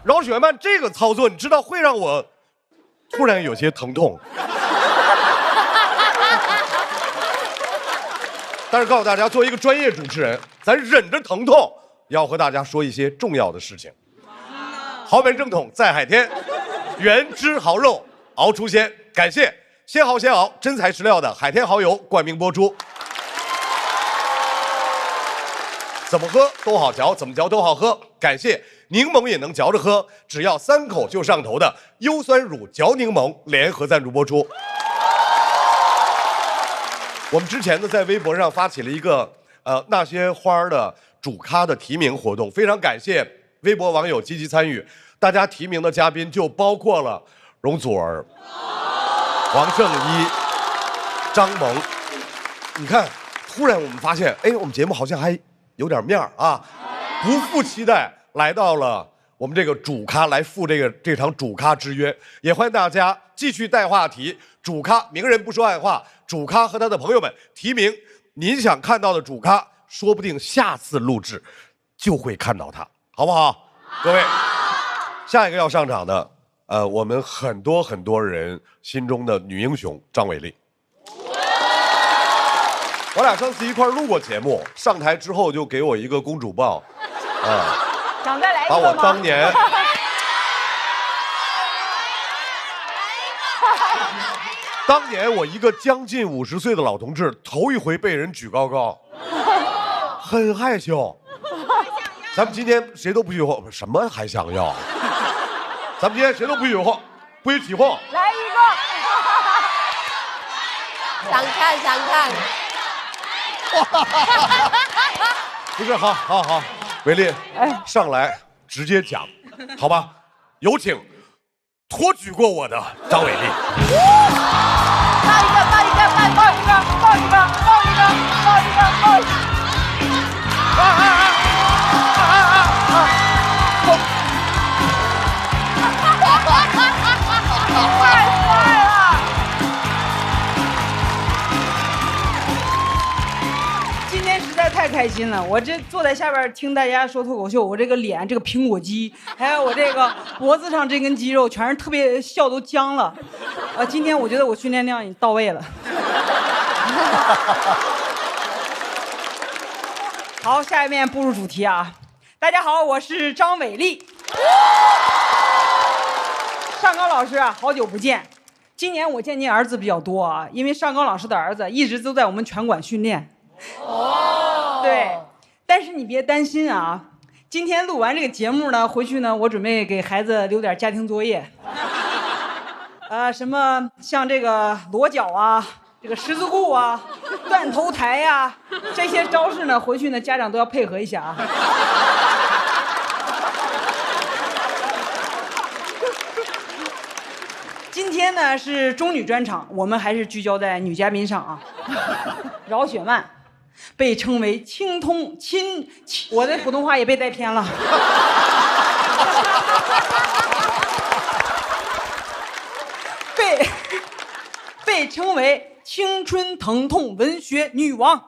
饶雪漫这个操作，你知道会让我突然有些疼痛。但是告诉大家，作为一个专业主持人，咱忍着疼痛，要和大家说一些重要的事情。豪门正统在海天，原汁好肉熬出鲜，感谢鲜蚝鲜熬真材实料的海天蚝油冠名播出。怎么喝都好嚼，怎么嚼都好喝。感谢柠檬也能嚼着喝，只要3口就上头的优酸乳嚼柠檬联合赞助播出。我们之前呢，在微博上发起了一个那些花的主咖的提名活动，非常感谢微博网友积极参与。大家提名的嘉宾就包括了容祖儿、黄圣依、张萌。你看，突然我们发现，哎，我们节目好像还有点面儿啊！不负期待，来到了我们这个主咖来赴这场主咖之约，也欢迎大家继续带话题。主咖明人不说暗话，主咖和他的朋友们提名您想看到的主咖，说不定下次录制就会看到他，好不好？各位，下一个要上场的，我们很多人心中的女英雄张伟丽。我俩上次一块录过节目，上台之后就给我一个公主抱，想再来一个把吗？我当年我一个将近50岁的老同志，头一回被人举高高，很害羞。咱们今天谁都不许晃，什么还想要？咱们今天谁都不许晃，不许起哄。来一个，想看想看。不是，好，伟丽，上来直接讲，好吧？有请托举过我的张伟丽。抱一个！太帅了！今天实在太开心了，我这坐在下边听大家说脱口秀，我这个脸这个苹果肌，还有我这个脖子上这根肌肉，全是特别笑都僵了。今天我觉得我训练量已经到位了。好，下面步入主题啊！大家好，我是张伟丽。上高老师啊，好久不见。今年我见您儿子比较多啊，因为上高老师的儿子一直都在我们拳馆训练。对，但是你别担心啊，今天录完这个节目呢，回去呢，我准备给孩子留点家庭作业。什么像这个裸脚啊，这个十字固啊，断头台呀，这些招式呢，回去呢家长都要配合一下啊。今天呢是中女专场，我们还是聚焦在女嘉宾上啊。饶雪漫被称为青通亲，我的普通话也被带偏了。被称为青春疼痛文学女王。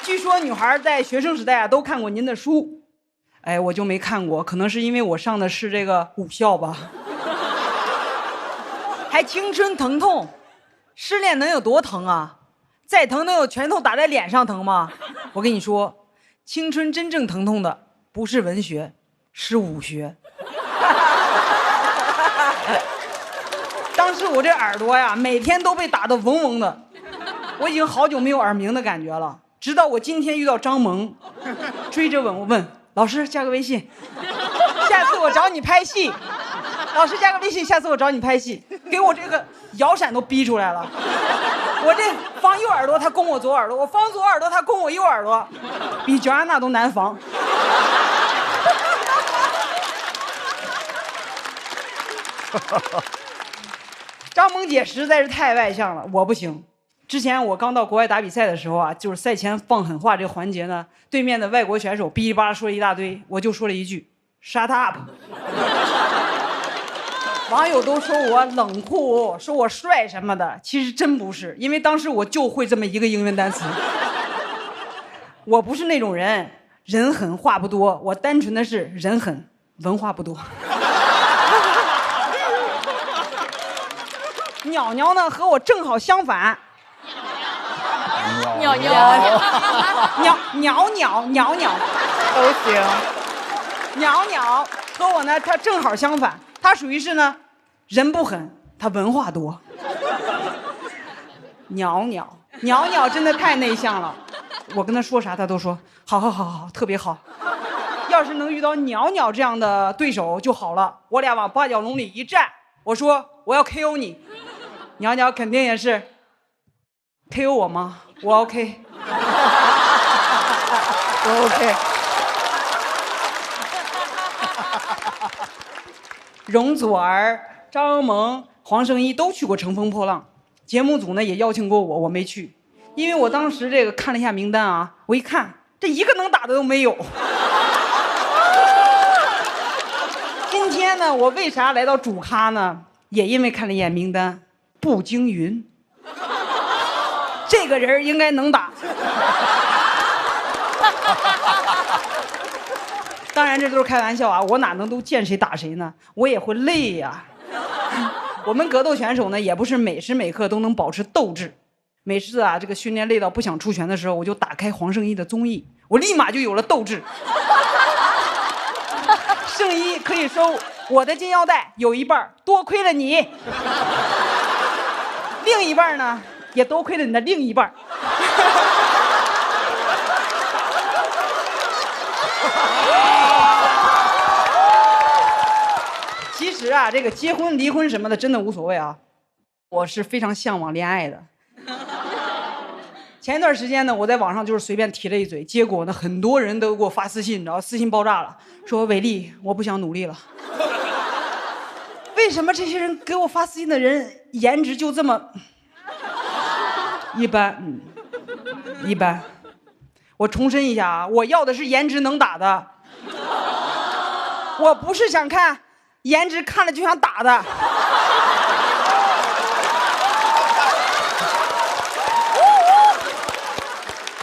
据说女孩在学生时代都看过您的书，哎，我就没看过，可能是因为我上的是这个武校吧。还青春疼痛，失恋能有多疼啊？再疼能有拳头打在脸上疼吗？我跟你说，青春真正疼痛的不是文学，是武学。当时我这耳朵呀，每天都被打得嗡嗡的，我已经好久没有耳鸣的感觉了。直到我今天遇到张萌，追着吻，我问老师加个微信，下次我找你拍戏。老师加个微信，下次我找你拍戏。给我这个摇闪都逼出来了。我这放右耳朵，他攻我左耳朵；我放左耳朵，他攻我右耳朵，比乔安娜都难防。张萌姐实在是太外向了，我不行。之前我刚到国外打比赛的时候啊，就是赛前放狠话这个环节呢，对面的外国选手哔哩吧啦说了一大堆，我就说了一句 shut up。 网友都说我冷酷，说我帅什么的，其实真不是，因为当时我就会这么一个英文单词。我不是那种人，人狠话不多，我单纯的是人狠文化不多。鸟鸟呢和我正好相反。鸟鸟都行。鸟鸟和我呢，他正好相反，他属于是呢，人不狠，他文化多。鸟鸟真的太内向了，我跟他说啥他都说好，特别好。要是能遇到鸟鸟这样的对手就好了，我俩往八角笼里一站，我说我要 KO 你，鸟鸟肯定也是 KO 我吗？我 OK。我 OK。容祖儿、张萌、黄圣依都去过《乘风破浪》，节目组呢也邀请过我，我没去，因为我当时这个看了一下名单啊，我一看这一个能打的都没有。今天呢，我为啥来到主咖呢？也因为看了一眼名单，步惊云，这个人应该能打。当然这都是开玩笑啊，我哪能都见谁打谁呢？我也会累呀。我们格斗选手呢，也不是每时每刻都能保持斗志。每次啊，这个训练累到不想出拳的时候，我就打开黄圣依的综艺，我立马就有了斗志。圣依可以收我的金腰带，有一半多亏了你，另一半呢也多亏了你的另一半。其实啊，这个结婚离婚什么的真的无所谓啊，我是非常向往恋爱的。前一段时间呢，我在网上就是随便提了一嘴，结果呢，很多人都给我发私信，然后私信爆炸了，说伟丽，我不想努力了。为什么这些人给我发私信的人颜值就这么一般？一般。我重申一下啊，我要的是颜值能打的，我不是想看颜值看了就想打的。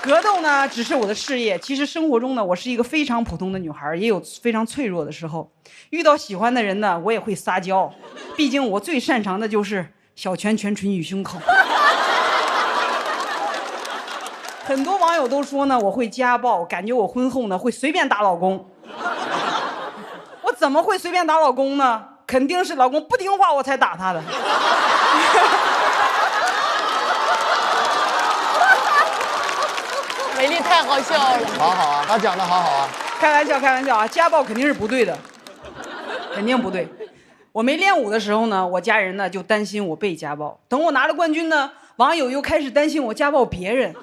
格斗呢只是我的事业，其实生活中呢，我是一个非常普通的女孩，也有非常脆弱的时候。遇到喜欢的人呢，我也会撒娇，毕竟我最擅长的就是小拳拳捶于胸口。很多网友都说呢，我会家暴，感觉我婚后呢会随便打老公。我怎么会随便打老公呢？肯定是老公不听话我才打他的。美丽太好笑了，好好啊，他讲的好好啊。开玩笑啊，家暴肯定是不对的，肯定不对。我没练武的时候呢，我家人呢就担心我被家暴。等我拿了冠军呢，网友又开始担心我家暴别人。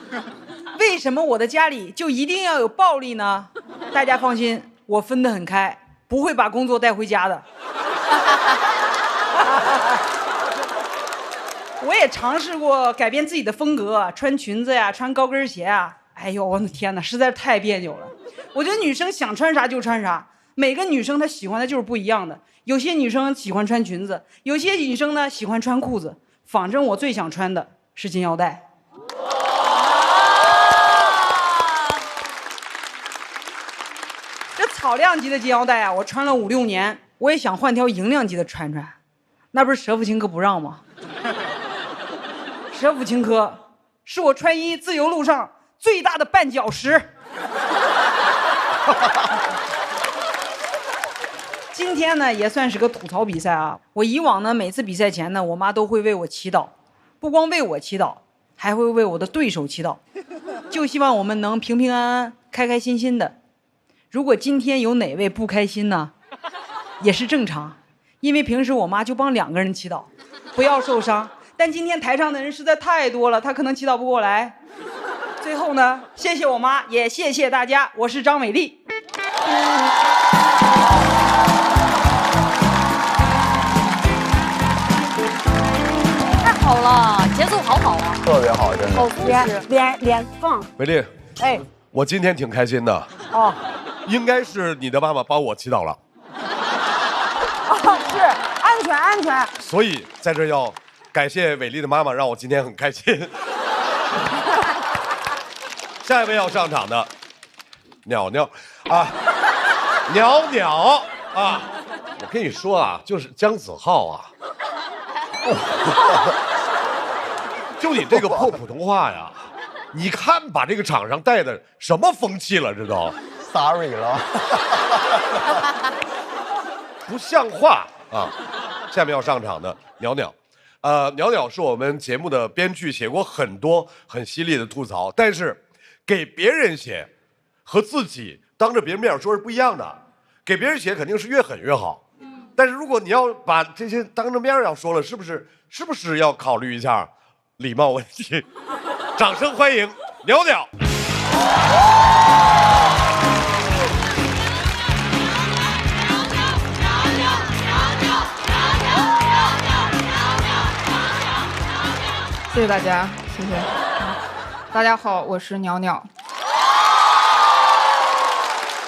为什么我的家里就一定要有暴力呢？大家放心，我分得很开，不会把工作带回家的。我也尝试过改变自己的风格，穿裙子呀，穿高跟鞋啊。哎呦，我的天哪，实在是太别扭了。我觉得女生想穿啥就穿啥，每个女生她喜欢的就是不一样的。有些女生喜欢穿裙子，有些女生呢喜欢穿裤子。反正我最想穿的是金腰带。这草量级的金腰带啊，我穿了5、6年，我也想换条银量级的穿，那不是舍府琴科不让吗？舍府琴科是我穿衣自由路上最大的绊脚石。今天呢也算是个吐槽比赛啊。我以往呢每次比赛前呢，我妈都会为我祈祷，不光为我祈祷，还会为我的对手祈祷，就希望我们能平平安安、开开心心的。如果今天有哪位不开心呢，也是正常，因为平时我妈就帮2个人祈祷，不要受伤。但今天台上的人实在太多了，她可能祈祷不过来。最后呢，谢谢我妈，也谢谢大家，我是张美丽。太好了，节奏好好啊，特别好，真的。好舒适。脸放，美丽，哎，我今天挺开心的。哦，应该是你的妈妈帮我祈祷了，哦，是安全。所以在这要感谢伟丽的妈妈，让我今天很开心。下一位要上场的鸟鸟啊，鸟鸟啊，我跟你说啊，就是姜子浩啊，就你这个破普通话呀，你看把这个场上带的什么风气了，知道 ？Sorry 了，不像话啊！下面要上场的鸟鸟。鸟鸟是我们节目的编剧，写过很多很犀利的吐槽，但是给别人写和自己当着别人面说是不一样的。给别人写肯定是越狠越好，但是如果你要把这些当着面要说了，是不是要考虑一下礼貌问题？掌声欢迎鸟鸟。谢谢大家，谢谢。大家好，我是鸟鸟。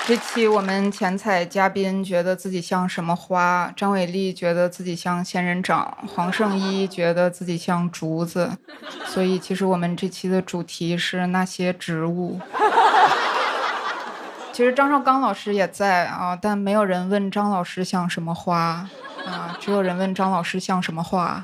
这期我们前采嘉宾觉得自己像什么花，张伟丽觉得自己像仙人掌，黄圣依觉得自己像竹子，所以其实我们这期的主题是那些植物。其实张绍刚老师也在啊，但没有人问张老师像什么花啊，只有人问张老师像什么花。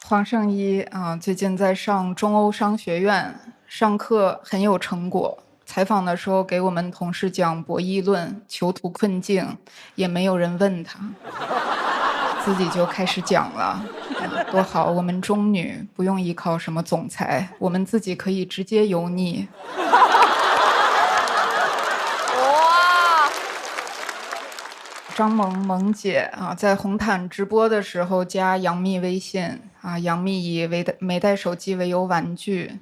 黄圣依啊，最近在上中欧商学院上课，很有成果。采访的时候给我们同事讲博弈论、囚徒困境，也没有人问他，自己就开始讲了。多好，我们中女不用依靠什么总裁，我们自己可以直接油腻。张萌姐啊，在红毯直播的时候加杨幂微信啊，杨幂以没带手机为由婉拒，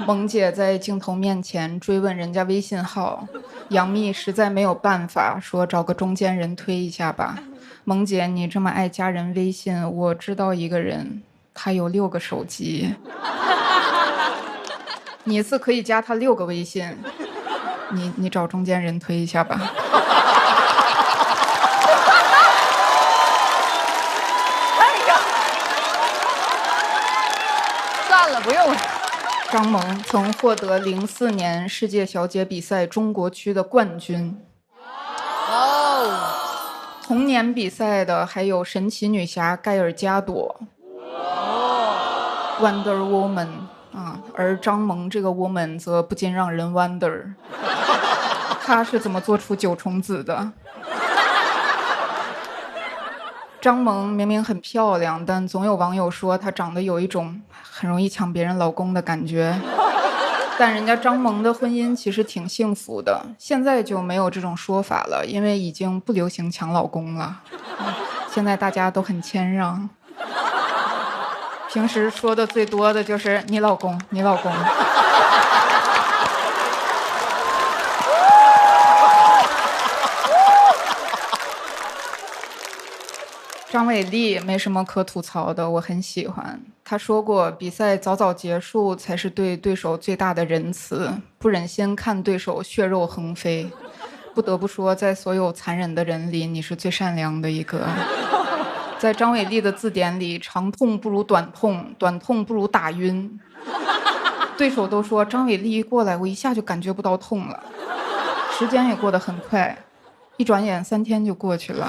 萌姐在镜头面前追问人家微信号，杨幂实在没有办法，说找个中间人推一下吧。萌姐，你这么爱加人微信，我知道一个人，他有6个手机，你一次可以加他6个微信，你找中间人推一下吧。算了，不用了。张萌曾获得04年世界小姐比赛中国区的冠军。哦，同年比赛的还有神奇女侠盖尔加朵、Wonder Woman 啊，而张萌这个 woman 则不禁让人 wonder， 她是怎么做出9重子的？张萌明明很漂亮，但总有网友说她长得有一种很容易抢别人老公的感觉。但人家张萌的婚姻其实挺幸福的，现在就没有这种说法了，因为已经不流行抢老公了。现在大家都很谦让，平时说的最多的就是你老公，你老公。张伟丽没什么可吐槽的，我很喜欢。他说过，比赛早早结束才是对对手最大的仁慈，不忍心看对手血肉横飞。不得不说，在所有残忍的人里，你是最善良的一个。在张伟丽的字典里，长痛不如短痛，短痛不如打晕。对手都说张伟丽一过来，我一下就感觉不到痛了。时间也过得很快，一转眼3天就过去了。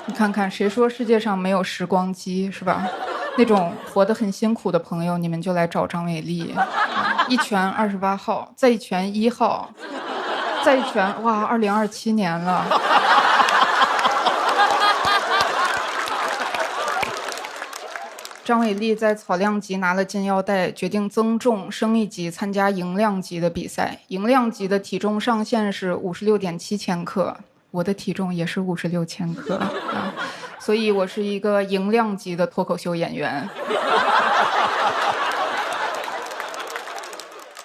你看看，谁说世界上没有时光机，是吧？那种活得很辛苦的朋友，你们就来找张伟丽。一拳28号，再一拳1号，再一拳，哇，2027年了。张伟丽在草量级拿了金腰带，决定增重升一级，参加营量级的比赛。营量级的体重上限是56.7千克。我的体重也是56千克啊，所以我是一个营量级的脱口秀演员。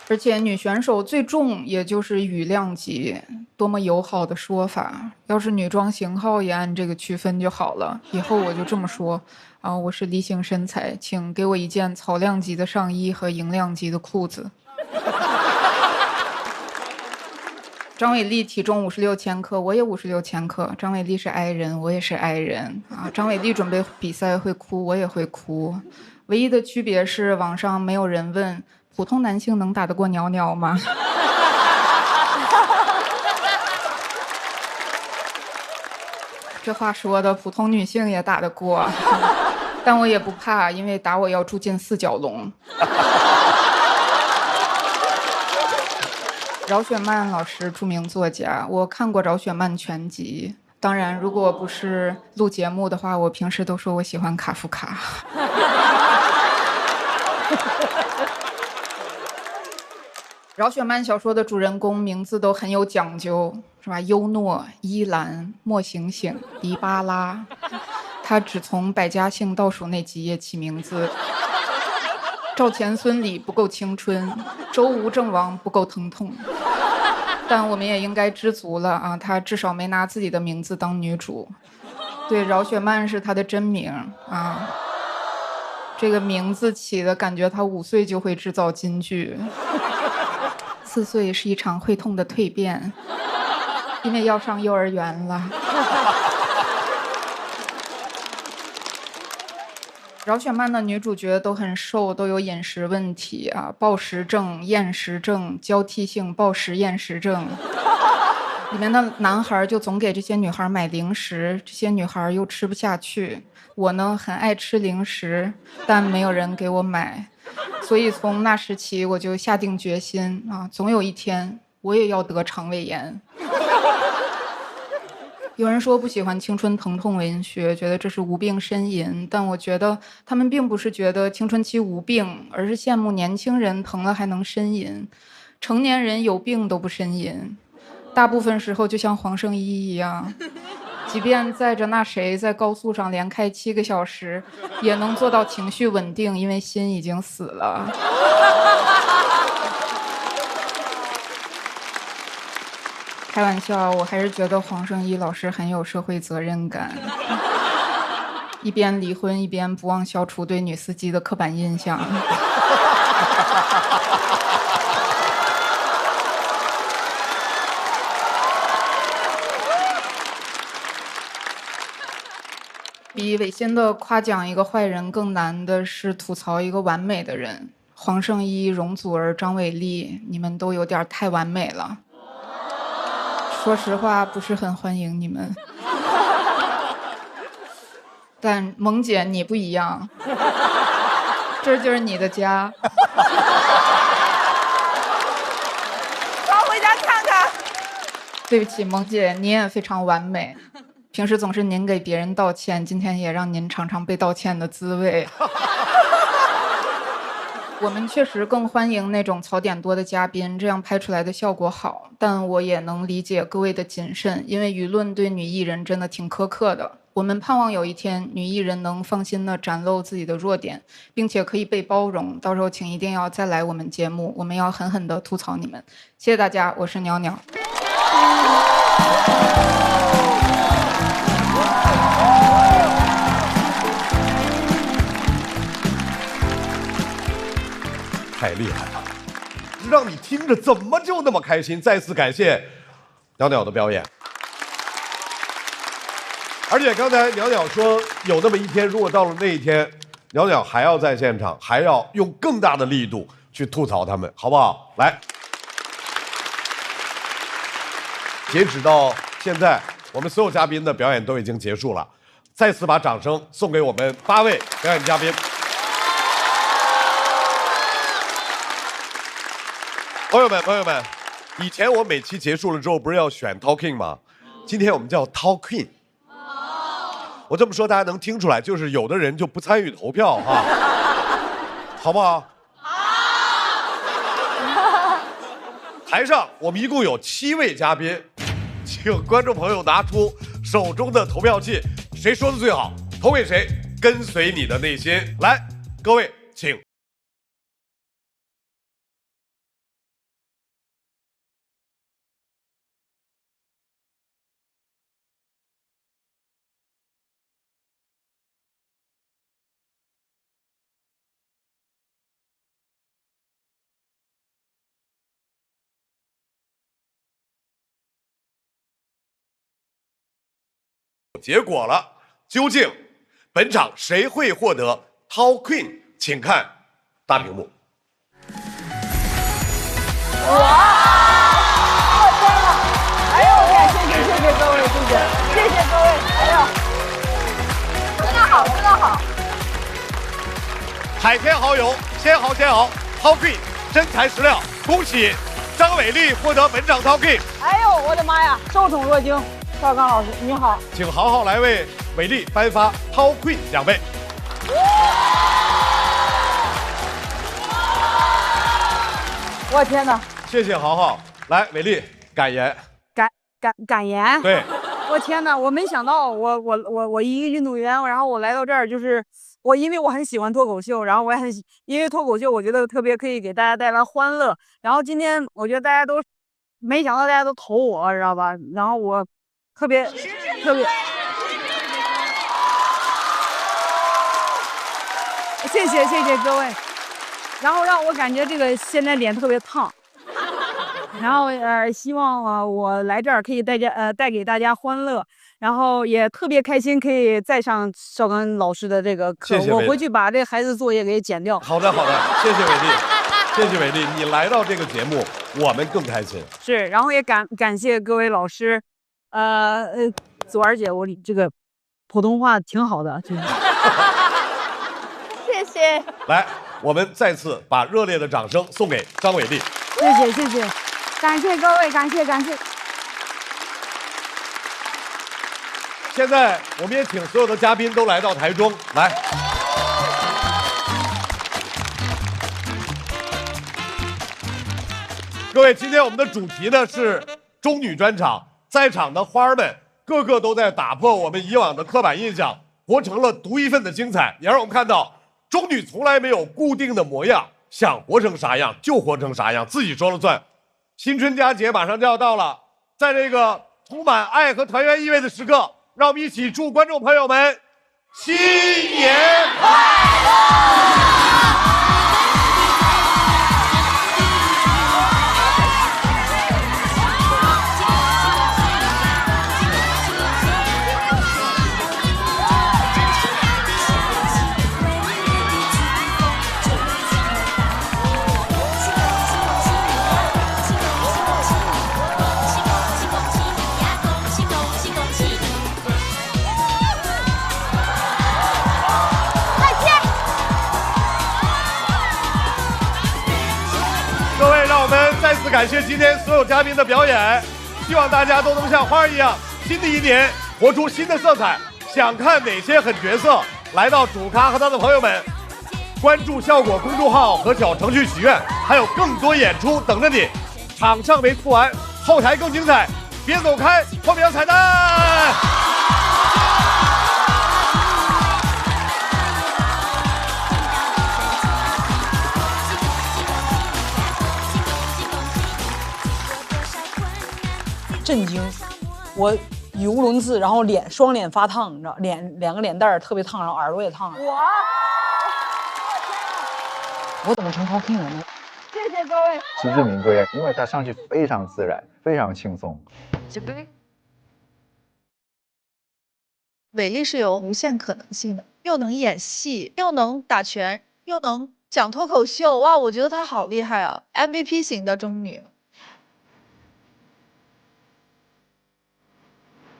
而且女选手最重也就是羽量级，多么友好的说法！要是女装型号也按这个区分就好了，以后我就这么说啊，我是梨形身材，请给我一件草量级的上衣和营量级的裤子。张伟丽体重56千克，我也56千克。张伟丽是 I 人，我也是 I 人啊。张伟丽准备比赛会哭，我也会哭。唯一的区别是，网上没有人问普通男性能打得过鸟鸟吗？这话说的，普通女性也打得过，但我也不怕，因为打我要住进4角龙。饶雪漫老师，著名作家，我看过饶雪漫全集。当然，如果不是录节目的话，我平时都说我喜欢卡夫卡。饶雪漫小说的主人公名字都很有讲究，是吧？优诺、依兰、莫醒醒、黎巴拉，他只从百家姓倒数那几页起名字。赵钱孙李不够青春，周吴郑王不够疼痛。但我们也应该知足了啊，他至少没拿自己的名字当女主。对，饶雪漫是他的真名啊，这个名字起的感觉他5岁就会制造金句。4岁是一场会痛的蜕变，因为要上幼儿园了。饶雪漫的女主角都很瘦，都有饮食问题啊，暴食症、厌食症、交替性暴食厌食症。里面的男孩就总给这些女孩买零食，这些女孩又吃不下去。我呢，很爱吃零食，但没有人给我买，所以从那时起我就下定决心啊，总有一天我也要得肠胃炎。有人说不喜欢青春疼痛文学，觉得这是无病呻吟，但我觉得他们并不是觉得青春期无病，而是羡慕年轻人疼了还能呻吟。成年人有病都不呻吟，大部分时候就像黄圣依一样，即便载着那谁在高速上连开7个小时，也能做到情绪稳定，因为心已经死了。开玩笑，我还是觉得黄圣依老师很有社会责任感，一边离婚一边不忘消除对女司机的刻板印象。比违心的夸奖一个坏人更难的是吐槽一个完美的人。黄圣依、容祖儿、张伟丽，你们都有点太完美了。说实话，不是很欢迎你们。但萌姐你不一样，这就是你的家。我回家看看。对不起，萌姐，你也非常完美。平时总是您给别人道歉，今天也让您尝尝被道歉的滋味。我们确实更欢迎那种槽点多的嘉宾，这样拍出来的效果好。但我也能理解各位的谨慎，因为舆论对女艺人真的挺苛刻的。我们盼望有一天女艺人能放心地展露自己的弱点，并且可以被包容。到时候请一定要再来我们节目，我们要狠狠地吐槽你们。谢谢大家，我是鸟鸟。太厉害了，让你听着怎么就那么开心？再次感谢鸟鸟的表演。而且刚才鸟鸟说，有那么一天，如果到了那一天，鸟鸟还要在现场，还要用更大的力度去吐槽他们，好不好？来，截止到现在，我们所有嘉宾的表演都已经结束了，再次把掌声送给我们8位表演嘉宾。朋友们，以前我每期结束了之后不是要选 Talking 吗？今天我们叫 Talking。我这么说大家能听出来，就是有的人就不参与投票哈，好不好？好。台上我们一共有7位嘉宾，请观众朋友拿出手中的投票器，谁说的最好，投给谁，跟随你的内心。来，各位请。结果了。究竟本场谁会获得 Top Queen？ 请看大屏幕。我天哪！哎呦，谢谢各位，谢谢各位，哎呦，真的好，真的好。海天豪勇，先豪，Top Queen 真材实料，恭喜张伟丽获得本场 Top Queen。哎呦，我的妈呀，受宠若惊。邵刚老师你好，请豪豪来为伟丽颁发 Top Queen 奖杯。我天哪！谢谢豪豪，来伟丽感言。感言。对，我天哪！我没想到，我一个运动员，然后我来到这儿，就是因为我很喜欢脱口秀，然后我也因为脱口秀，我觉得特别可以给大家带来欢乐。然后今天我觉得大家都没想到大家都投我，知道吧？然后我特别，谢谢各位。然后让我感觉这个现在脸特别烫。然后希望我来这儿可以带给大家欢乐，然后也特别开心可以再上邵刚老师的这个课。我回去把这孩子作业给剪掉。好的，谢谢伟丽，谢谢伟丽，你来到这个节目，我们更开心。是，然后也感谢各位老师，左儿姐，我这个普通话挺好的，就是。谢谢。来，我们再次把热烈的掌声送给张伟丽。谢谢。感谢各位，感谢。现在我们也请所有的嘉宾都来到台中来。各位，今天我们的主题呢是中女专场，在场的花儿们个个都在打破我们以往的刻板印象，活成了独一份的精彩，也让我们看到中女从来没有固定的模样，想活成啥样就活成啥样，自己说了算。新春佳节马上就要到了，在这个充满爱和团圆意味的时刻，让我们一起祝观众朋友们新年快乐！我们再次感谢今天所有嘉宾的表演，希望大家都能像花儿一样，新的一年活出新的色彩。想看哪些狠角色，来到主咖和他的朋友们，关注效果公众号和小程序许愿，还有更多演出等着你。场上没吐完，后台更精彩，别走开，后面有彩蛋。震惊，我语无伦次，然后双脸发烫，你知道，两个脸蛋特别烫，然后耳朵也烫。我怎么成 Top King 了呢？谢谢各位。实至名归，因为他上去非常自然，非常轻松。伟丽是有无限可能性的，又能演戏，又能打拳，又能讲脱口秀，哇，我觉得她好厉害啊 ！MVP 型的中女。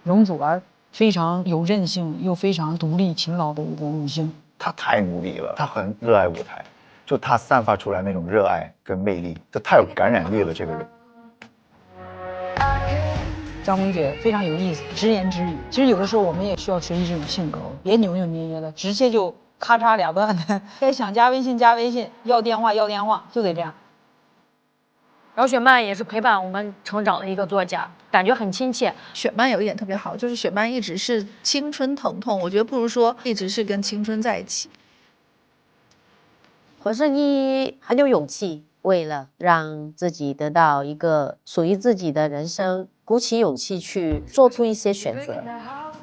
容祖儿非常有韧性，又非常独立勤劳的一个女性。她太努力了，她很热爱舞台，就她散发出来那种热爱跟魅力，这太有感染力了。这个人，张萌姐非常有意思，直言直语。其实有的时候我们也需要学习这种性格，别扭扭捏捏的，直接就咔嚓俩段的。该想加微信加微信，要电话要电话，就得这样。然后雪漫也是陪伴我们成长的一个作家，感觉很亲切。雪漫有一点特别好，就是雪漫一直是青春疼痛，我觉得不如说一直是跟青春在一起。何圣依很有勇气，为了让自己得到一个属于自己的人生，鼓起勇气去做出一些选择。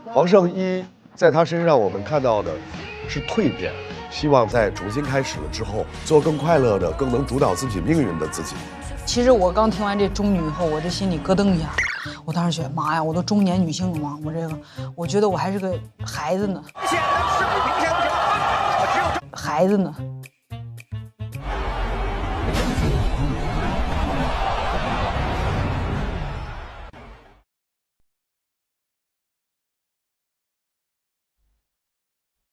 黄圣依在他身上我们看到的是蜕变，希望在重新开始了之后，做更快乐的、更能主导自己命运的自己。其实我刚听完这中女以后，我这心里咯噔一下。我当时觉得妈呀，我都中年女性了吗？我觉得我还是个孩子呢。孩子呢？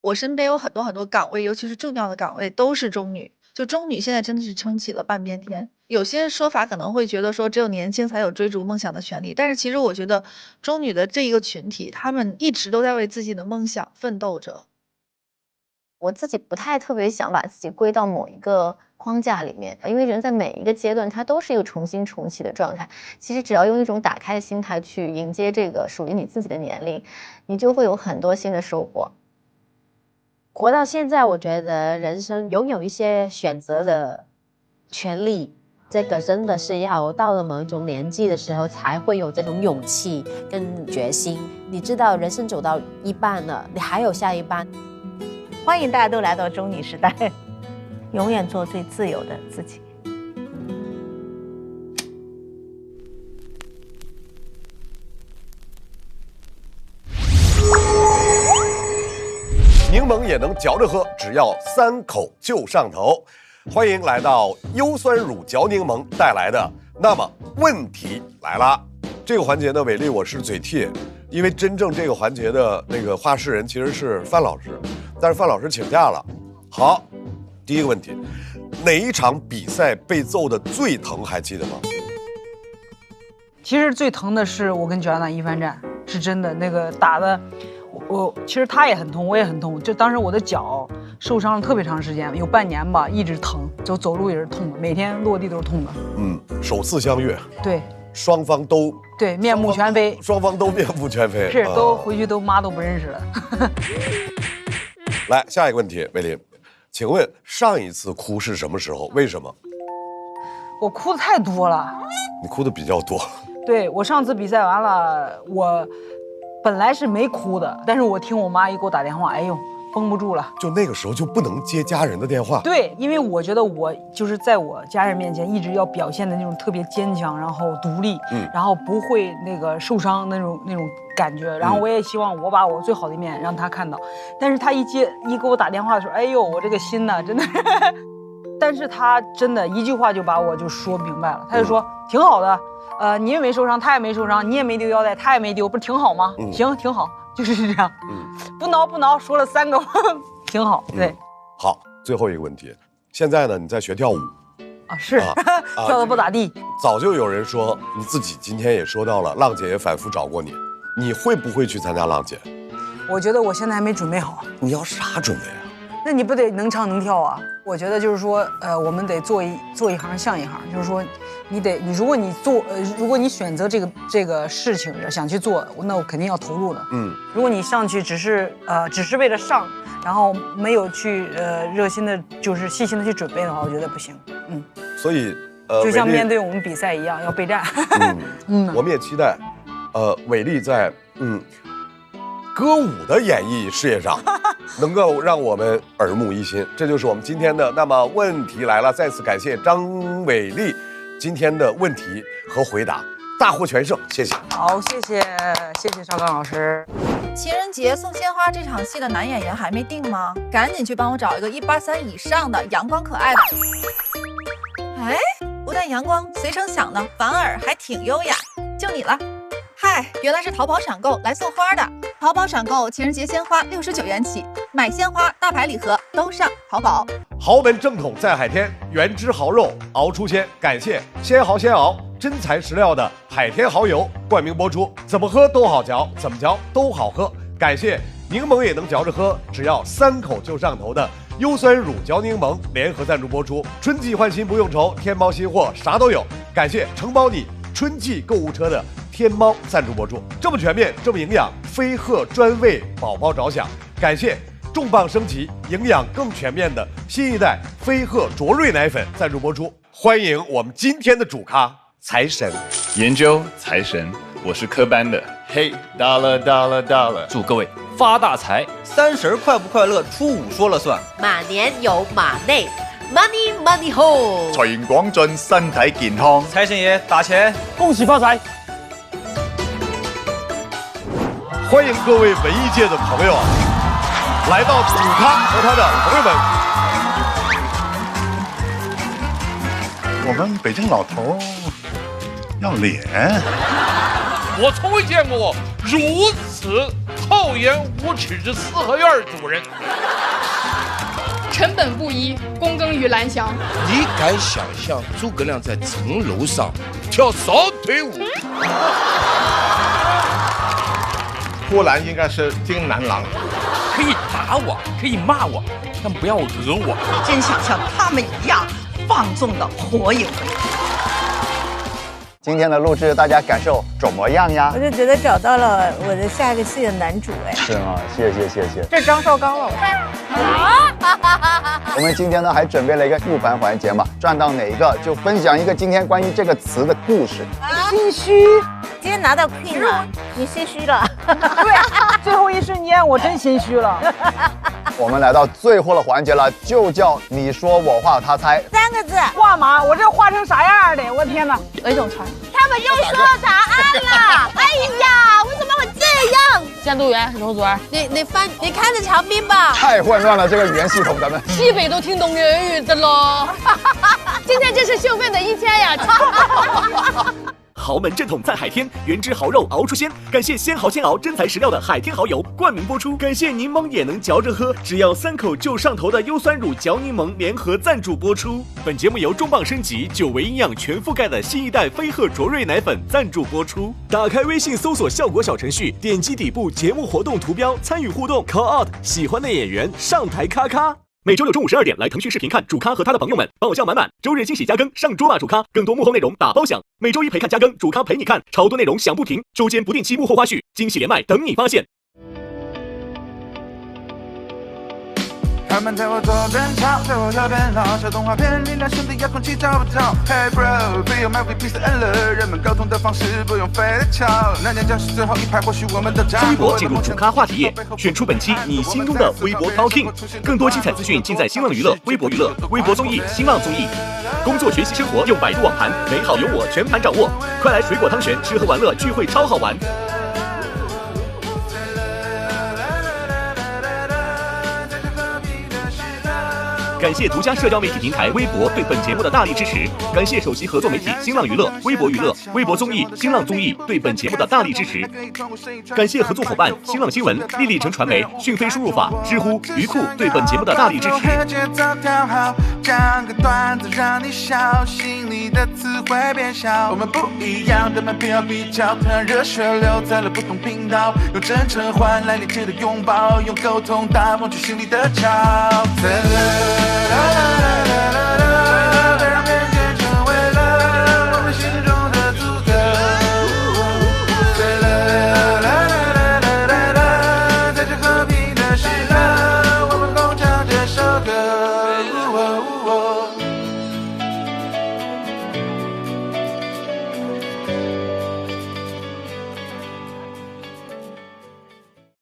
我身边有很多岗位，尤其是重要的岗位，都是中女。就中女现在真的是撑起了半边天。有些说法可能会觉得说只有年轻才有追逐梦想的权利，但是其实我觉得中女的这一个群体，她们一直都在为自己的梦想奋斗着。我自己不太特别想把自己归到某一个框架里面，因为人在每一个阶段，它都是一个重新重启的状态。其实只要用一种打开的心态去迎接这个属于你自己的年龄，你就会有很多新的收获。活到现在，我觉得人生拥有一些选择的权利，这个真的是要到了某一种年纪的时候，才会有这种勇气跟决心。你知道人生走到一半了，你还有下一半。欢迎大家都来到中女时代，永远做最自由的自己。柠檬也能嚼着喝，只要3口就上头。欢迎来到优酸乳嚼柠檬带来的那么问题来了。这个环节呢，伟丽我是嘴替，因为真正这个环节的那个话事人其实是范老师，但是范老师请假了。好，第一个问题，哪一场比赛被揍的最疼还记得吗？其实最疼的是我跟Joanna一番战，是真的，那个打的其实他也很痛，我也很痛。就当时我的脚受伤了特别长时间，有半年吧，一直疼，走路也是痛的，每天落地都是痛的。首次相遇，对，双方都对面目全非，双方都面目全非，是都回去都妈都不认识了。来下一个问题，伟林，请问上一次哭是什么时候？为什么？我哭的太多了。你哭的比较多。对，我上次比赛完了，我本来是没哭的，但是我听我妈一给我打电话，哎呦，绷不住了。就那个时候就不能接家人的电话。对，因为我觉得我就是在我家人面前一直要表现的那种特别坚强，然后独立，然后不会那个受伤那种感觉。然后我也希望我把我最好的一面让他看到。但是他一给我打电话的时候，哎呦，我这个心呐，真的。但是他真的一句话就把我就说明白了，他就说挺好的。你也没受伤，他也没受伤，你也没丢腰带，他也没丢，不是挺好吗？行，挺好，就是这样。不挠，说了3个，挺好。对，好，最后一个问题，现在呢你在学跳舞啊？是，跳的不咋地。早就有人说，你自己今天也说到了，浪姐也反复找过你，你会不会去参加浪姐？我觉得我现在还没准备好。你要啥准备啊？那你不得能唱能跳啊？我觉得就是说，我们得做一行像一行，就是说，如果你选择这个事情想去做，那我肯定要投入的。如果你上去只是为了上，然后没有去热心的，就是细心的去准备的话，我觉得不行。所以就像面对我们比赛一样，要备战。我们也期待，伟丽在歌舞的演艺事业上，能够让我们耳目一新。这就是我们今天的那么问题来了。再次感谢张伟丽今天的问题和回答，大获全胜，谢谢。好，谢谢邵刚老师。情人节送鲜花这场戏的男演员还没定吗？赶紧去帮我找一个183以上的阳光可爱的。哎，不但阳光，随声响呢，反而还挺优雅。就你了。嗨，原来是淘宝闪购来送花的。淘宝闪购情人节鲜花69元起，买鲜花大牌礼盒都上淘宝。豪门正统在海天，原汁豪肉熬出鲜。感谢鲜蚝鲜熬真材实料的海天蚝油冠名播出，怎么喝都好嚼，怎么嚼都好喝。感谢柠檬也能嚼着喝，只要3口就上头的优酸乳嚼柠檬联合赞助播出。春季换新不用愁，天猫新货啥都有。感谢承包你春季购物车的天猫赞助播出，这么全面，这么营养，飞鹤专为宝宝着想。感谢重磅升级，营养更全面的新一代飞鹤卓瑞奶粉赞助播出。欢迎我们今天的主咖财神，研究财神，我是科班的。嘿，dollar，祝各位发大财！30快不快乐，初5说了算。马年有马内 ，money home，财源广进，身体健康。财神爷打钱，恭喜发财！欢迎各位文艺界的朋友来到主咖和他的朋友们。我们北京老头要脸，我从未见过如此厚颜无耻之四合院主人。成本不一，躬耕于蓝翔。你敢想象诸葛亮在城楼上跳扫腿舞？呼兰应该是金男郎。可以打我，可以骂我，但不要讹我。真想像他们一样放纵的活一回。今天的录制大家感受怎么样呀？我就觉得找到了我的下个戏的男主哎。是吗？谢谢。这是张绍刚了。我们今天呢还准备了一个复盘环节嘛，赚到哪一个就分享一个今天关于这个词的故事。心虚，今天拿到 Queen 了，你心虚了。对，最后一瞬间我真心虚了。我们来到最后的环节了，就叫你说我画他猜3个字。画嘛，我这画成啥样的？我天哪！有一种传，他们又说到答案了。哎呀，为什么会这样？监督员容祖儿，你看着长兵吧。太混乱了，这个语言系统咱们西北都听懂粤语的喽。今天真是兴奋的一天呀！豪门正统在海天，原汁蚝肉熬出鲜。感谢鲜蚝鲜熬真材实料的海天蚝油冠名播出。感谢柠檬也能嚼着喝，只要3口就上头的优酸乳嚼柠檬联合赞助播出。本节目由重磅升级久维营养全覆盖的新一代飞鹤卓瑞奶粉赞助播出。打开微信搜索效果小程序，点击底部节目活动图标参与互动 ，call out 喜欢的演员上台咔咔。每周六中午12点来腾讯视频看主咖和他的朋友们，爆笑满满。周日惊喜加更上桌吧主咖，更多幕后内容打包享。每周一陪看加更，主咖陪你看，超多内容享不停。周间不定期幕后花絮，惊喜连麦等你发现。他们在我左边吵，在我右边闹，小动画片里那兄弟遥控器找不着。Hey bro， 非有 my VP 是 N 了，人们沟通的方式不用非得吵。那年将是最后一排，或许我们都站。微博进入主咖话题页，选出本期你心中的微博 Talking。更多精彩资讯尽在新浪娱乐、微博娱乐、微博综艺、新浪综艺。工作学习生活用百度网盘，美好有我全盘掌握。快来水果汤圆，吃喝玩乐聚会超好玩。感谢独家社交媒体平台微博对本节目的大力支持，感谢首席合作媒体新浪娱乐、微博娱乐、微博综艺、新浪综艺对本节目的大力支持，感谢合作伙伴新浪新闻、立立成传媒、讯飞输入法、知乎、鱼库对本节目的大力支持。讲个段子让你笑，心里的词汇变小。我们不一样的门票比较，让热血留在了不同频道，用真诚换来理智的拥抱，用沟通打破去心里的桥。啦啦